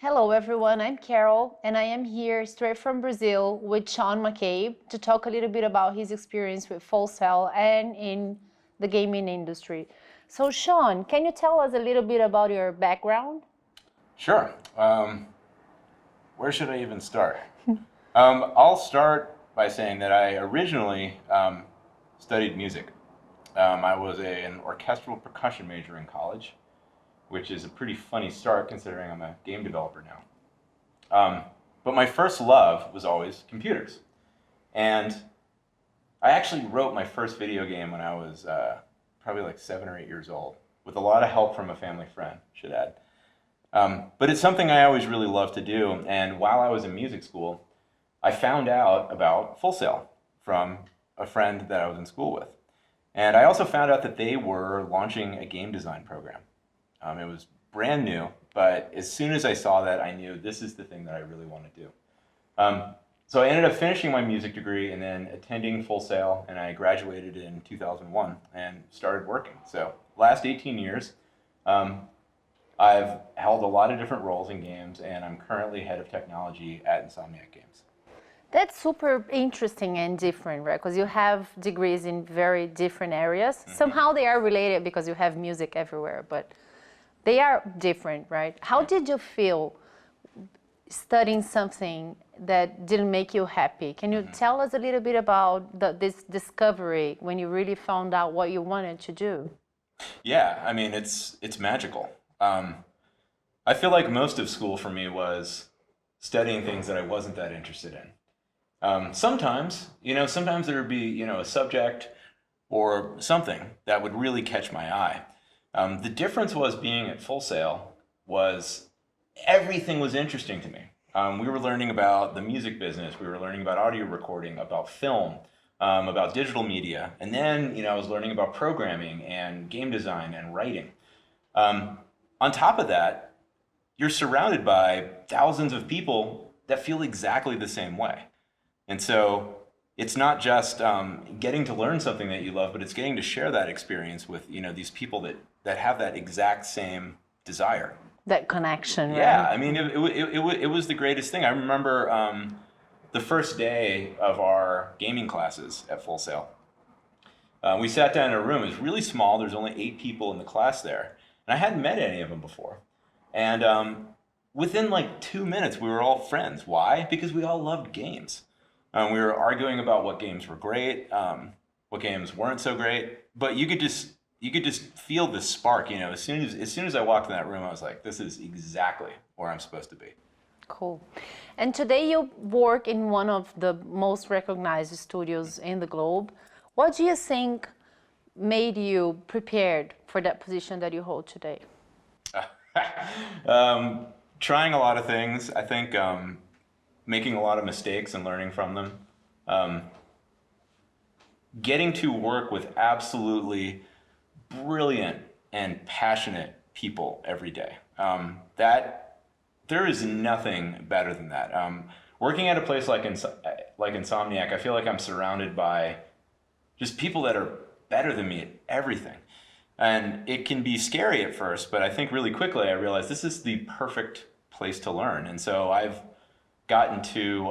Hello everyone, I'm Carol and I am here straight from Brazil with Shaun McCabe to talk a little bit about his experience with Full Sail and in the gaming industry. So Shaun, can you tell us a little bit about your background? Sure. Where should I even start? I'll start by saying that I originally studied music. I was an orchestral percussion major in college, which is a pretty funny start considering I'm a game developer now. But my first love was always computers. And I actually wrote my first video game when I was probably like 7 or 8 years old, with a lot of help from a family friend, should add. But it's something I always really loved to do. And while I was in music school, I found out about Full Sail from a friend that I was in school with. And I also found out that they were launching a game design program. It was brand new, but as soon as I saw that, I knew this is the thing that I really want to do. So I ended up finishing my music degree and then attending Full Sail, and I graduated in 2001 and started working. So last 18 years, I've held a lot of different roles in games, and I'm currently head of technology at Insomniac Games. That's super interesting and different, right? Because you have degrees in very different areas. Mm-hmm. Somehow they are related because you have music everywhere, but they are different, right? How did you feel studying something that didn't make you happy? Can you tell us a little bit about this discovery when you really found out what you wanted to do? Yeah, I mean, it's magical. I feel like most of school for me was studying things that I wasn't that interested in. Sometimes there would be, a subject or something that would really catch my eye. The difference was being at Full Sail was everything was interesting to me. We were learning about the music business, we were learning about audio recording, about film, about digital media, and then I was learning about programming and game design and writing. On top of that, you're surrounded by thousands of people that feel exactly the same way. And so it's not just getting to learn something that you love, but it's getting to share that experience with these people that have that exact same desire. That connection, right? Yeah, I mean, it was the greatest thing. I remember the first day of our gaming classes at Full Sail. We sat down in a room. It was really small. There's only 8 people in the class there. And I hadn't met any of them before. And within like 2 minutes, we were all friends. Why? Because we all loved games. We were arguing about what games were great, what games weren't so great. But you could just feel the spark. As soon as I walked in that room, I was like, this is exactly where I'm supposed to be. Cool. And today you work in one of the most recognized studios in the globe. What do you think made you prepared for that position that you hold today? Trying a lot of things. I think making a lot of mistakes and learning from them. Getting to work with absolutely brilliant and passionate people every day. There is nothing better than that. Working at a place like Insomniac, I feel like I'm surrounded by just people that are better than me at everything. And it can be scary at first, but I think really quickly I realized this is the perfect place to learn. And so I've gotten to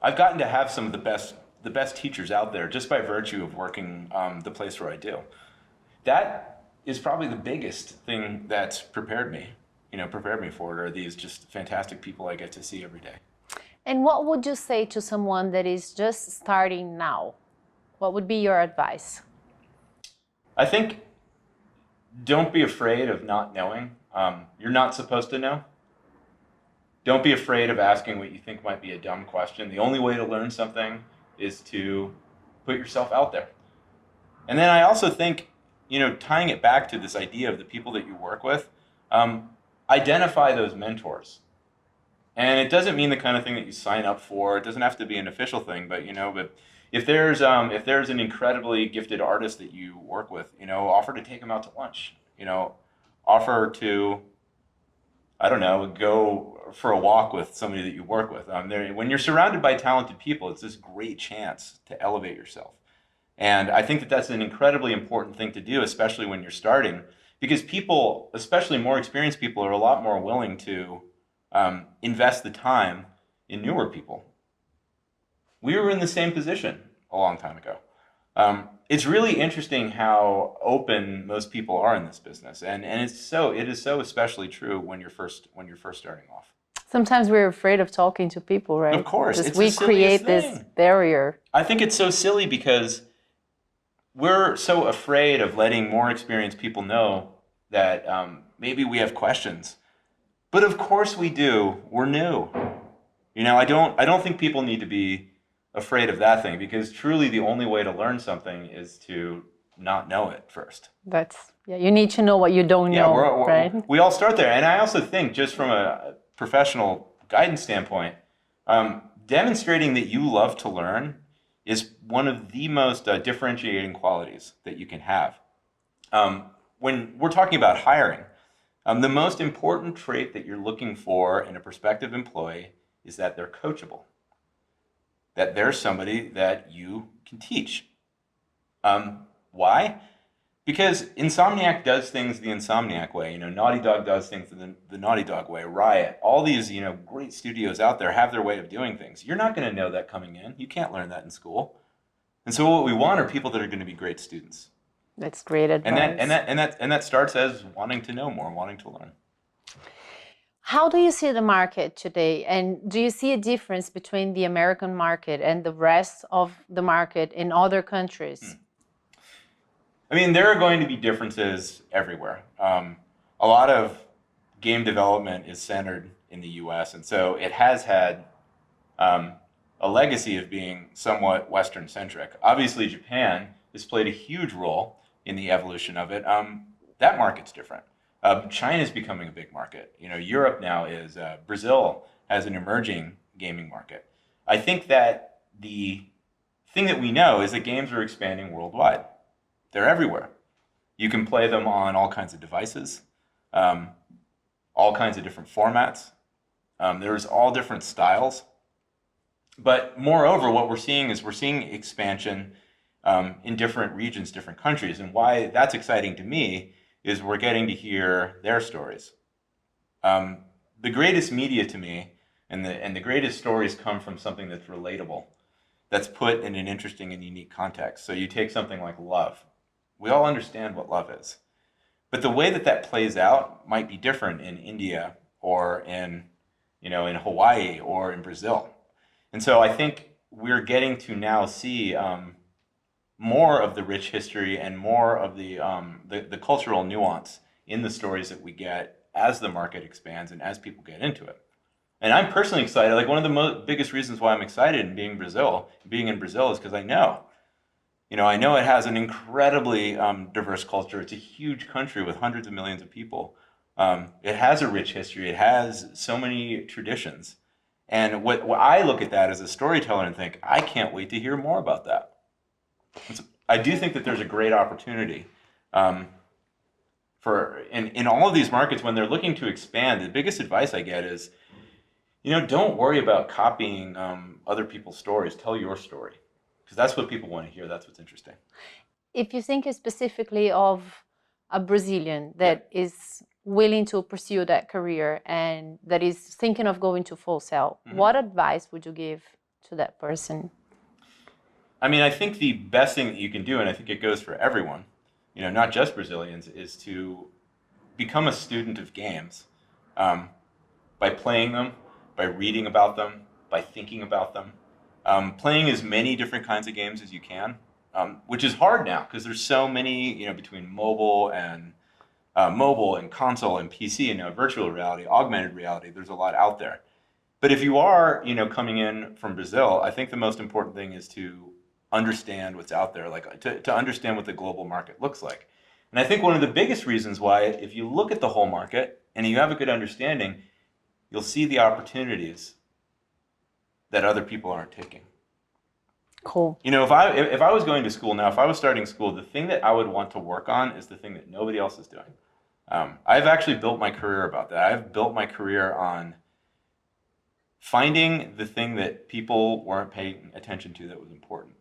have some of the best teachers out there just by virtue of working the place where I do. That is probably the biggest thing that's prepared me for it, are these just fantastic people I get to see every day. And what would you say to someone that is just starting now? What would be your advice? I think don't be afraid of not knowing. You're not supposed to know. Don't be afraid of asking what you think might be a dumb question. The only way to learn something is to put yourself out there. And then I also think, tying it back to this idea of the people that you work with, identify those mentors. And it doesn't mean the kind of thing that you sign up for. It doesn't have to be an official thing, but if there's an incredibly gifted artist that you work with, offer to take them out to lunch. Offer to, I don't know, go for a walk with somebody that you work with. When you're surrounded by talented people, it's this great chance to elevate yourself. And I think that that's an incredibly important thing to do, especially when you're starting, because people, especially more experienced people, are a lot more willing to invest the time in newer people. We were in the same position a long time ago. It's really interesting how open most people are in this business, and it is so especially true when you're first starting off. Sometimes we're afraid of talking to people, right? Of course, Because it's we the silliest create this thing. barrier. I think it's so silly because we're so afraid of letting more experienced people know that maybe we have questions. But of course we do. We're new. I don't think people need to be afraid of that thing, because truly the only way to learn something is to not know it first. You need to know what you don't know, right? We all start there. And I also think, just from a professional guidance standpoint, demonstrating that you love to learn is one of the most differentiating qualities that you can have. When we're talking about hiring, the most important trait that you're looking for in a prospective employee is that they're coachable, that they're somebody that you can teach. Why? Because Insomniac does things the Insomniac way. Naughty Dog does things the Naughty Dog way. Riot, all these great studios out there have their way of doing things. You're not going to know that coming in. You can't learn that in school. And so what we want are people that are going to be great students. That's great advice. And that starts as wanting to know more, wanting to learn. How do you see the market today? And do you see a difference between the American market and the rest of the market in other countries? I mean, there are going to be differences everywhere. A lot of game development is centered in the US, and so it has had a legacy of being somewhat Western-centric. Obviously, Japan has played a huge role in the evolution of it. That market's different. China's becoming a big market. Europe now is, Brazil has an emerging gaming market. I think that the thing that we know is that games are expanding worldwide. They're everywhere. You can play them on all kinds of devices, all kinds of different formats. There's all different styles. But moreover, what we're seeing expansion in different regions, different countries. And why that's exciting to me is we're getting to hear their stories. The greatest media to me and the greatest stories come from something that's relatable, that's put in an interesting and unique context. So you take something like love. We all understand what love is. But the way that plays out might be different in India or in Hawaii or in Brazil. And so I think we're getting to now see more of the rich history and more of the cultural nuance in the stories that we get as the market expands and as people get into it. And I'm personally excited. Like, one of the biggest reasons why I'm excited in being in Brazil is because I know it has an incredibly diverse culture. It's a huge country with hundreds of millions of people. It has a rich history. It has so many traditions. And what I look at that as a storyteller and think, I can't wait to hear more about that. I do think that there's a great opportunity in all of these markets when they're looking to expand. The biggest advice I get is, don't worry about copying other people's stories. Tell your story, because that's what people want to hear. That's what's interesting. If you think specifically of a Brazilian that is willing to pursue that career and that is thinking of going to full sail, what advice would you give to that person? I mean, I think the best thing that you can do, and I think it goes for everyone, not just Brazilians, is to become a student of games by playing them, by reading about them, by thinking about them, playing as many different kinds of games as you can, which is hard now because there's so many, between mobile and console and PC and virtual reality, augmented reality. There's a lot out there. But if you are, coming in from Brazil, I think the most important thing is to understand what's out there, like to understand what the global market looks like. And I think one of the biggest reasons why, if you look at the whole market and you have a good understanding, you'll see the opportunities that other people aren't taking. Cool. If I was going to school now, if I was starting school, the thing that I would want to work on is the thing that nobody else is doing. I've actually built my career about that. I've built my career on finding the thing that people weren't paying attention to that was important.